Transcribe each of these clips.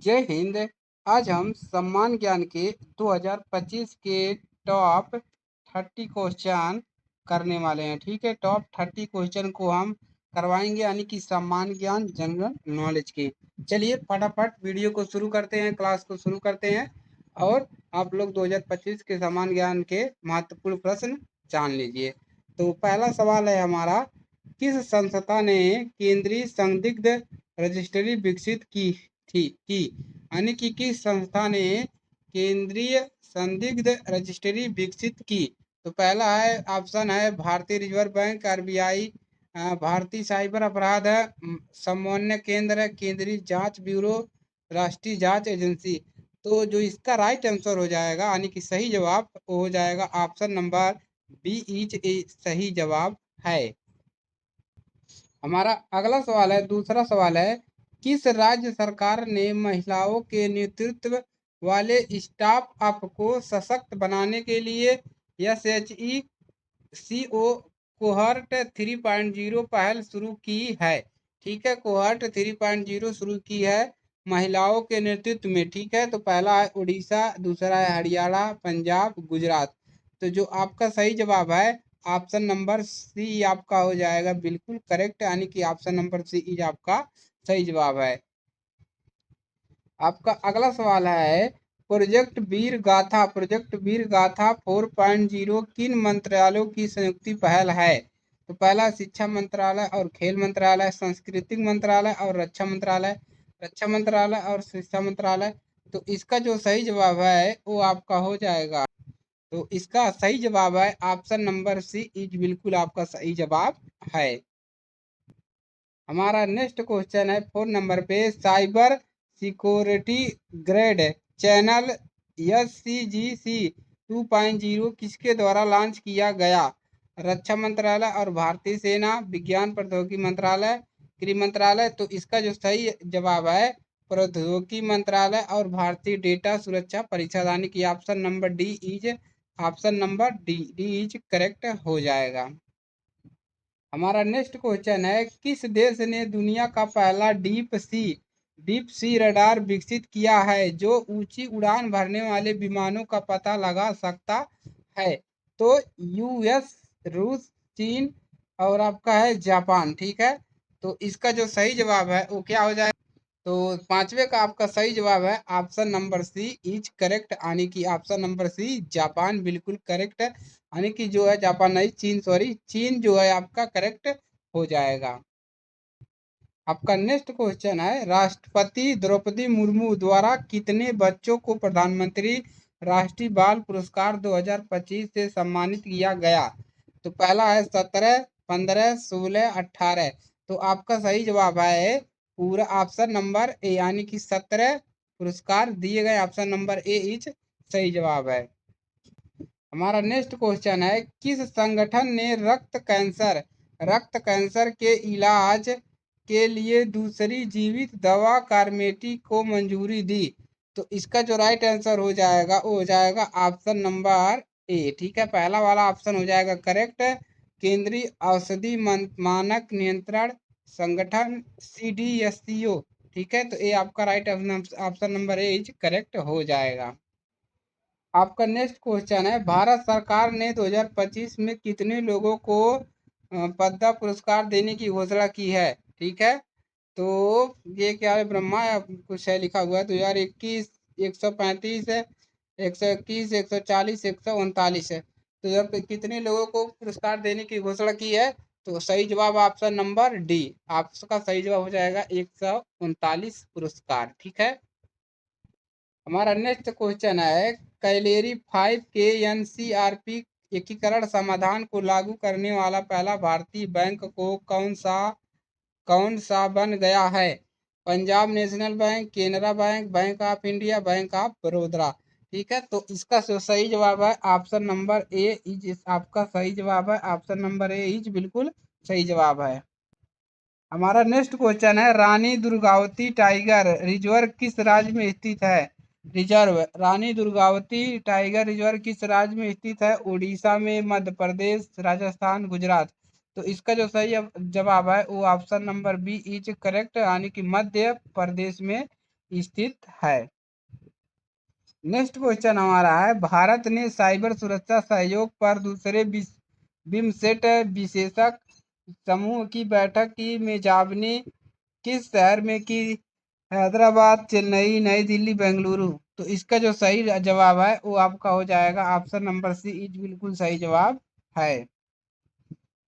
जय हिंद। आज हम सम्मान ज्ञान के 2025 के टॉप 30 क्वेश्चन करने वाले हैं। ठीक है, टॉप 30 क्वेश्चन को हम करवाएंगे, यानी कि सम्मान ज्ञान जनरल नॉलेज के। चलिए फटाफट वीडियो को शुरू करते हैं, क्लास को शुरू करते हैं और आप लोग 2025 के सम्मान ज्ञान के महत्वपूर्ण प्रश्न जान लीजिए। तो पहला सवाल है हमारा, किस संस्था ने केंद्रीय संदिग्ध रजिस्ट्री विकसित की यानी कि किस संस्था ने केंद्रीय संदिग्ध रजिस्ट्री विकसित की। तो पहला है ऑप्शन है भारतीय रिजर्व बैंक आरबीआई, भारतीय साइबर अपराध समन्वय केंद्र है, केंद्रीय जांच ब्यूरो, राष्ट्रीय जांच एजेंसी। तो जो इसका राइट आंसर हो जाएगा यानी कि सही जवाब हो जाएगा option number B is a सही जवाब है। हमारा अगला सवाल है, दूसरा सवाल है, किस राज्य सरकार ने महिलाओं के नेतृत्व वाले स्टाफ अप को सशक्त बनाने के लिए SHECO कोहर्ट 3.0 पहल शुरू की है। ठीक है, कोहर्ट 3.0 शुरू की है महिलाओं के नेतृत्व में। ठीक है, तो पहला है उड़ीसा, दूसरा है हरियाणा, पंजाब, गुजरात। तो जो आपका सही जवाब है ऑप्शन नंबर सी आपका हो जाएगा बिल्कुल करेक्ट, यानी कि ऑप्शन नंबर सी इज आपका सही जवाब है। आपका अगला सवाल है, प्रोजेक्ट वीर गाथा 4.0 किन मंत्रालयों की संयुक्त पहल है। तो पहला शिक्षा मंत्रालय और खेल मंत्रालय, सांस्कृतिक मंत्रालय और रक्षा मंत्रालय, रक्षा मंत्रालय और शिक्षा मंत्रालय। तो इसका जो सही जवाब है वो आपका हो जाएगा, तो इसका सही जवाब है ऑप्शन नंबर सी इज बिल्कुल आपका सही जवाब है। हमारा नेक्स्ट क्वेश्चन है 4 नंबर पे, cyber security grade channel SCGC 2.0 किसके द्वारा लॉन्च किया गया। रक्षा मंत्रालय और भारतीय सेना, विज्ञान प्रौद्योगिकी मंत्रालय, गृह मंत्रालय। तो इसका जो सही जवाब है प्रौद्योगिकी मंत्रालय और भारतीय डेटा सुरक्षा परिषद, यानी कि option number D is option number D is correct हो जाएगा। हमारा नेक्स्ट क्वेश्चन है, किस देश ने दुनिया का पहला डीप सी रडार विकसित किया है जो ऊंची उड़ान भरने वाले विमानों का पता लगा सकता है। तो यूएस, रूस, चीन और आपका है जापान। ठीक है, तो इसका जो सही जवाब है वो क्या हो जाएगा। तो पांचवे का आपका सही जवाब है option number c is correct, यानी कि ऑप्शन नंबर सी जापान बिल्कुल करेक्ट है, यानी कि जो है जापान नहीं चीन, सॉरी चीन जो है आपका करेक्ट हो जाएगा। आपका नेक्स्ट क्वेश्चन है, राष्ट्रपति द्रौपदी मुर्मू द्वारा कितने बच्चों को प्रधानमंत्री राष्ट्रीय बाल पुरस्कार 2025 से सम्मानित किया गया। तो पहला है 17, 15, 16, 18। तो आपका सही जवाब है पूरा ऑप्शन नंबर ए, यानी कि 17 पुरस्कार दिए गए, ऑप्शन नंबर ए इज सही जवाब है। हमारा नेक्स्ट क्वेश्चन है, किस संगठन ने रक्त कैंसर के इलाज के लिए दूसरी जीवित दवा कार्मेटी को मंजूरी दी। तो इसका जो राइट आंसर हो जाएगा वो हो जाएगा ऑप्शन नंबर ए। ठीक है, पहला वाला ऑप्शन हो जाएगा करेक्ट, केंद्रीय औषधि मानक नियंत्रण संगठन CDSCO। ठीक है, तो ये आपका right option number A is correct हो जाएगा। आपका नेक्स्ट क्वेश्चन है, भारत सरकार ने 2025 में कितने लोगों को पद्म पुरस्कार देने की घोषणा की है। ठीक है, तो ये क्या है, ब्रह्मा या कुछ है लिखा हुआ है। 2021 135 है, 121, 140, 139 है। तो जब कितने लोगों को पुरस्कार देने की घोषणा की है, तो सही जवाब ऑप्शन नंबर डी, आपका सही जवाब हो जाएगा 139 पुरस्कार। ठीक है, हमारा नेक्स्ट क्वेश्चन है, कैलेरी 5 के NCRP एकीकरण समाधान को लागू करने वाला पहला भारतीय बैंक को कौन सा बन गया है। Punjab national bank, Canara bank, bank of India, bank of Baroda. ठीक है, तो इसका जो सही जवाब है ऑप्शन नंबर ए इज आपका सही जवाब है, ऑप्शन नंबर ए इज बिल्कुल सही जवाब है। हमारा नेक्स्ट क्वेश्चन है, रानी दुर्गावती टाइगर रिजर्व किस राज्य में स्थित है। रानी दुर्गावती टाइगर रिजर्व किस राज्य में स्थित है। उड़ीसा में, मध्य प्रदेश, राजस्थान, गुजरात। तो इसका जो सही जवाब है वो option number B is correct, यानी कि मध्य प्रदेश में स्थित है। नेक्स्ट क्वेश्चन हमारा है, भारत ने साइबर सुरक्षा सहयोग पर दूसरे बिमस्टेक विशेषज्ञ समूह की बैठक की मेजबानी किस शहर में की? हैदराबाद, चेन्नई, नई दिल्ली, बेंगलुरु। तो इसका जो सही जवाब है वो आपका हो जाएगा ऑप्शन नंबर सी इज बिल्कुल सही जवाब है।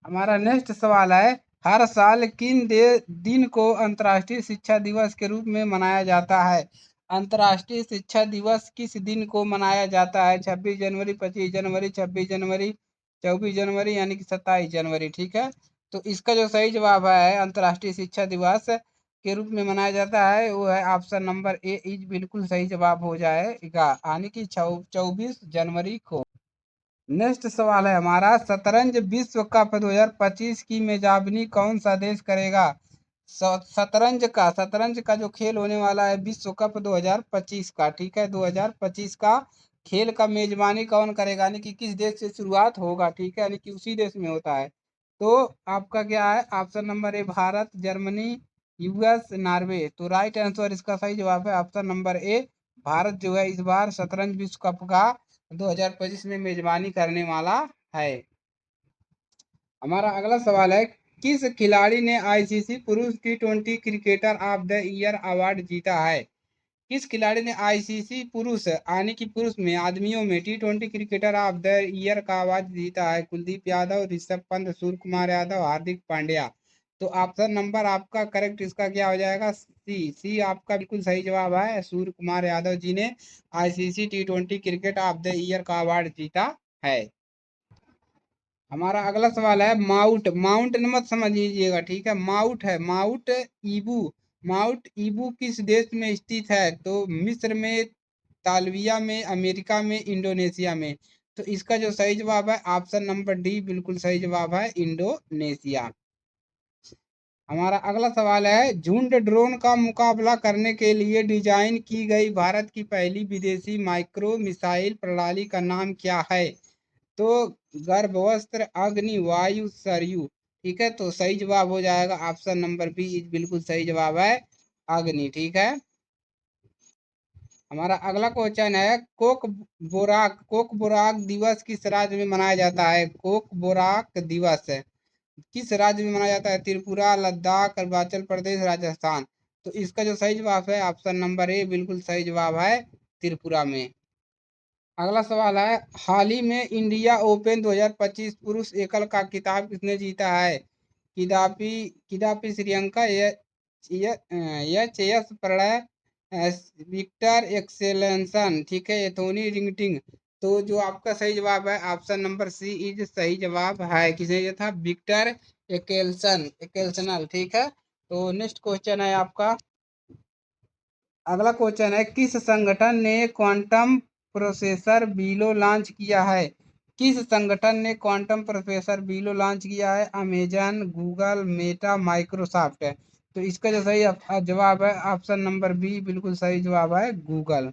हमारा नेक्स्ट सवाल है, हर साल किन दिन को अंतर्राष्ट्रीय शिक्षा दिवस के रूप में मनाया जाता है? अंतर्राष्ट्रीय शिक्षा दिवस किस दिन को मनाया जाता है? 26 जनवरी, 25 जनवरी, 26 जनवरी, 24 जनवरी यानी कि 27 जनवरी। ठीक है, तो इसका जो सही जवाब है अंतर्राष्ट्रीय शिक्षा दिवस के रूप में मनाया जाता है वो है ऑप्शन नंबर ए इज बिल्कुल सही जवाब हो जाएगा, यानी कि 24 जनवरी को। नेक्स्ट सवाल है हमारा, शतरंज विश्व कप 2025 की मेजबानी कौन सा देश करेगा? शतरंज का जो खेल होने वाला है विश्व कप 2025 का, ठीक है, 2025 का खेल का मेजबानी कौन करेगा, यानी कि किस देश से शुरुआत होगा, ठीक है, यानी कि उसी देश में होता है। तो आपका क्या है option number A, Bharat, Germany, US, Norway. तो राइट आंसर इसका सही जवाब है ऑप्शन नंबर ए, भारत जो है इस बार शतरंज विश्व कप का 2025 में मेजबानी करने वाला है। हमारा अगला सवाल है, किस खिलाड़ी ने आईसीसी पुरुष T20 cricketer of the year award जीता है? किस खिलाड़ी ने आईसीसी पुरुष यानी कि पुरुष में आदमियों में T20 cricketer of the year का अवार्ड जीता है? कुलदीप यादव, ऋषभ पंत, सूर्य कुमार यादव, हार्दिक पांड्या। तो ऑप्शन नंबर आपका करेक्ट इसका क्या हो जाएगा? सी आपका बिल्कुल सही जवाब है, सूर्य कुमार यादव जी ने ICC T20 cricket of the year का अवार्ड जीता है। हमारा अगला सवाल है, माउंट न मत समझ लीजिएगा, ठीक है, माउंट है, ईबू। माउंट ईबू किस देश में स्थित है? तो मिस्र में, तालविया में, अमेरिका में, इंडोनेशिया में। तो इसका जो सही जवाब है ऑप्शन नंबर डी बिल्कुल सही जवाब है, इंडोनेशिया। हमारा अगला सवाल है, झुंड ड्रोन का मुकाबला करने के लिए डिजाइन की गई भारत की पहली विदेशी माइक्रो मिसाइल प्रणाली का नाम क्या है? तो गर्भवस्त्र, अग्नि, वायु, सरयू। ठीक है, तो सही जवाब हो जाएगा ऑप्शन नंबर बी बिल्कुल सही जवाब है, अग्नि। ठीक है, हमारा अगला क्वेश्चन है, कोक बोराक दिवस किस राज्य में मनाया जाता है? कोक बोराक दिवस किस राज्य में मनाया जाता है? त्रिपुरा, लद्दाख, अरुणाचल प्रदेश, राजस्थान। तो इसका जो सही जवाब है ऑप्शन नंबर ए बिल्कुल सही जवाब है, त्रिपुरा में। अगला सवाल है, हाल ही में इंडिया ओपन 2025 पुरुष एकल का खिताब किसने जीता है? Kidambi Kidambi Sri Lanka, H S Prannoy, Viktor Axelsen, ठीक है, एथोनी रिंगटिंग। तो जो आपका सही जवाब है ऑप्शन नंबर सी इज सही जवाब है, किसने ये था? विक्टर एकेलसनल। ठीक है, तो नेक्स्ट क्वेश्चन है आपका, अगला क्वेश्चन है, किस संगठन ने क्वांटम प्रोसेसर बीलो लॉन्च किया है? किस संगठन ने क्वांटम प्रोसेसर बीलो लॉन्च किया है? अमेजन, गूगल, मेटा, माइक्रोसॉफ्ट है। तो इसका जो सही जवाब है ऑप्शन नंबर बी बिल्कुल सही जवाब है, गूगल।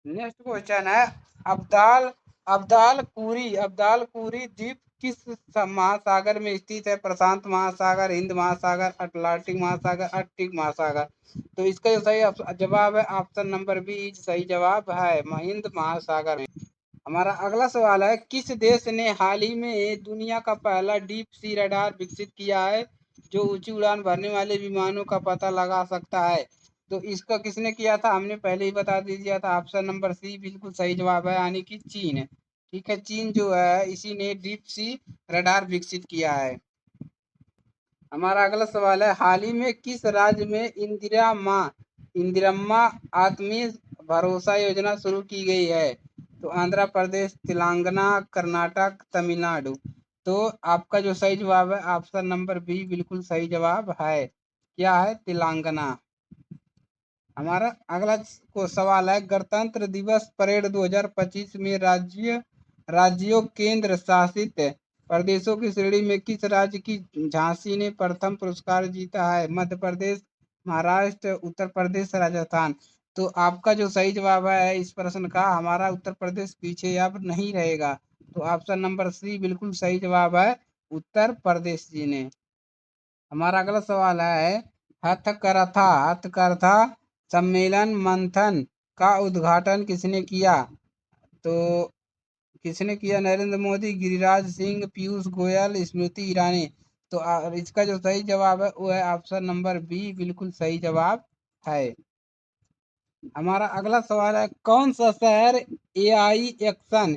नेक्स्ट क्वेश्चन है, अब्दाल अब्दाल कुरी द्वीप किस महासागर में स्थित है? प्रशांत महासागर, हिंद महासागर, अटलांटिक महासागर, आर्कटिक महासागर। तो इसका जो सही जवाब है ऑप्शन नंबर बी सही जवाब है, हिंद महासागर में। हमारा अगला सवाल है, किस देश ने हाल ही में दुनिया का पहला डीप सी रडार विकसित किया है जो ऊंची उड़ान भरने वाले विमानों का पता लगा सकता है? तो इसका किसने किया था? हमने पहले ही बता दिया था, ऑप्शन नंबर सी बिल्कुल सही जवाब है, यानी कि चीन। ठीक है, चीन जो है इसी ने डीप सी रडार विकसित किया है। हमारा अगला सवाल है, हाल ही में किस राज्य में इंदिरम्मा आत्मीय भरोसा योजना शुरू की गई है? तो आंध्र प्रदेश, तेलंगाना, कर्नाटक, तमिलनाडु। तो आपका जो सही जवाब है ऑप्शन नंबर बी बिल्कुल सही जवाब है, क्या है? तेलंगाना। हमारा अगला को सवाल है, गणतंत्र दिवस परेड 2025 में राज्यों केंद्र शासित प्रदेशों की श्रेणी में किस राज्य की झांसी ने प्रथम पुरस्कार जीता है? मध्य प्रदेश, महाराष्ट्र, उत्तर प्रदेश, राजस्थान। तो आपका जो सही जवाब है इस प्रश्न का, हमारा उत्तर प्रदेश पीछे अब नहीं रहेगा। तो ऑप्शन नंबर सी बिल्कुल सही जवाब है, उत्तर प्रदेश जी ने। हमारा अगला सवाल है, हथकरथा सम्मेलन मंथन का उद्घाटन किसने किया? तो किसने किया? नरेंद्र मोदी, गिरिराज सिंह, पीयूष गोयल, स्मृति ईरानी। तो इसका जो सही जवाब है वो है ऑप्शन नंबर बी, बिल्कुल सही जवाब है। हमारा अगला सवाल है, कौन सा शहर एआई एक्शन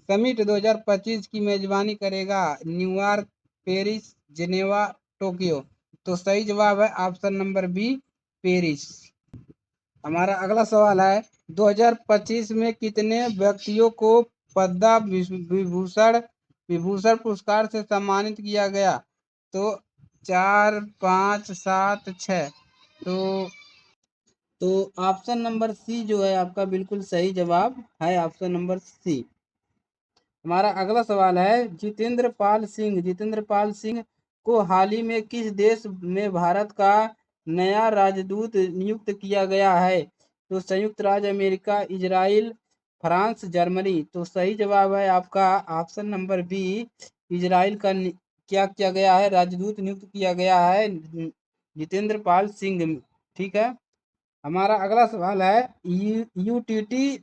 समिट 2025 की मेजबानी करेगा? New York, Paris, Geneva, Tokyo. तो सही जवाब है ऑप्शन नंबर बी, पेरिस। हमारा अगला सवाल है, 2025 में कितने व्यक्तियों को पद्म विभूषण विभूषण पुरस्कार से सम्मानित किया गया? तो 4, 5, 7, 6। तो ऑप्शन नंबर सी जो है आपका बिल्कुल सही जवाब है, ऑप्शन नंबर सी। हमारा अगला सवाल है, जितेंद्र पाल सिंह को हाल ही में किस देश में भारत का नया राजदूत नियुक्त किया गया है? तो संयुक्त राज्य अमेरिका, इजराइल, फ्रांस, जर्मनी। तो सही जवाब है आपका ऑप्शन नंबर बी, इजराइल का क्या किया गया है? राजदूत नियुक्त किया गया है जितेंद्र पाल सिंह। ठीक है। हमारा अगला सवाल है, यूटीटी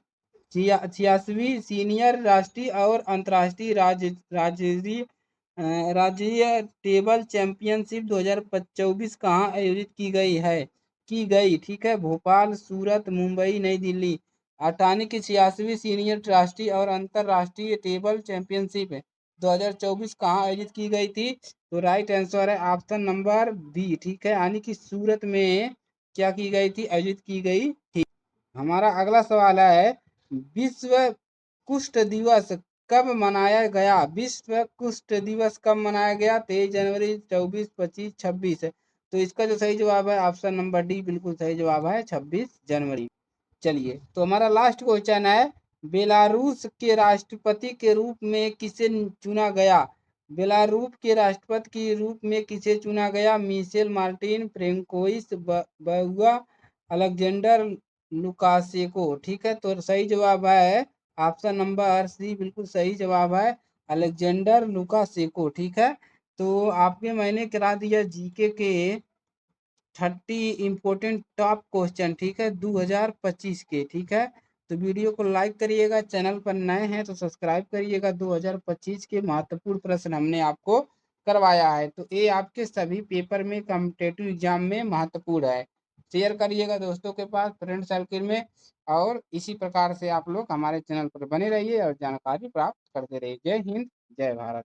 86वीं सीनियर राष्ट्रीय और अंतर्राष्ट्रीय राज्य टेबल चैंपियनशिप 2024 कहाँ आयोजित की गई? ठीक है। भोपाल, सूरत, मुंबई, नई दिल्ली। 86वीं सीनियर राष्ट्रीय और अंतर्राष्ट्रीय टेबल चैंपियनशिप 2024 कहाँ आयोजित की गई थी? तो राइट आंसर है ऑप्शन नंबर बी। ठीक है, यानी कि सूरत में क्या की गई थी? आयोजित की गई थी। हमारा अगला सवाल है, विश्व कुष्ठ दिवस कब मनाया गया? विश्व कुष्ठ दिवस कब मनाया गया? 23 जनवरी, 24, 25, 26। तो इसका जो सही जवाब है ऑप्शन नंबर डी, बिल्कुल सही जवाब है 26 जनवरी। चलिए, तो हमारा लास्ट क्वेश्चन है, बेलारूस के राष्ट्रपति के रूप में किसे चुना गया? बेलारूस के राष्ट्रपति के रूप में किसे चुना गया? मिशेल मार्टिन, फ्रेंकोइस बहुआ, अलेक्जेंडर लुकाशेंको। ठीक है, तो सही जवाब है ऑप्शन नंबर सी, बिल्कुल सही जवाब है अलेक्जेंडर लुकाशेंको। ठीक है, तो आपके मैंने करा दिया जीके के 30 इम्पोर्टेंट टॉप क्वेश्चन, ठीक है, 2025 के। ठीक है, तो वीडियो को लाइक करिएगा, चैनल पर नए हैं तो सब्सक्राइब करिएगा। 2025 के महत्वपूर्ण प्रश्न हमने आपको करवाया है, तो ये आपके सभी पेपर में, कॉम्पिटेटिव एग्जाम में महत्वपूर्ण है। शेयर करिएगा दोस्तों के पास, फ्रेंड सर्किल में, और इसी प्रकार से आप लोग हमारे चैनल पर बने रहिए और जानकारी प्राप्त करते रहिए। जय हिंद, जय भारत।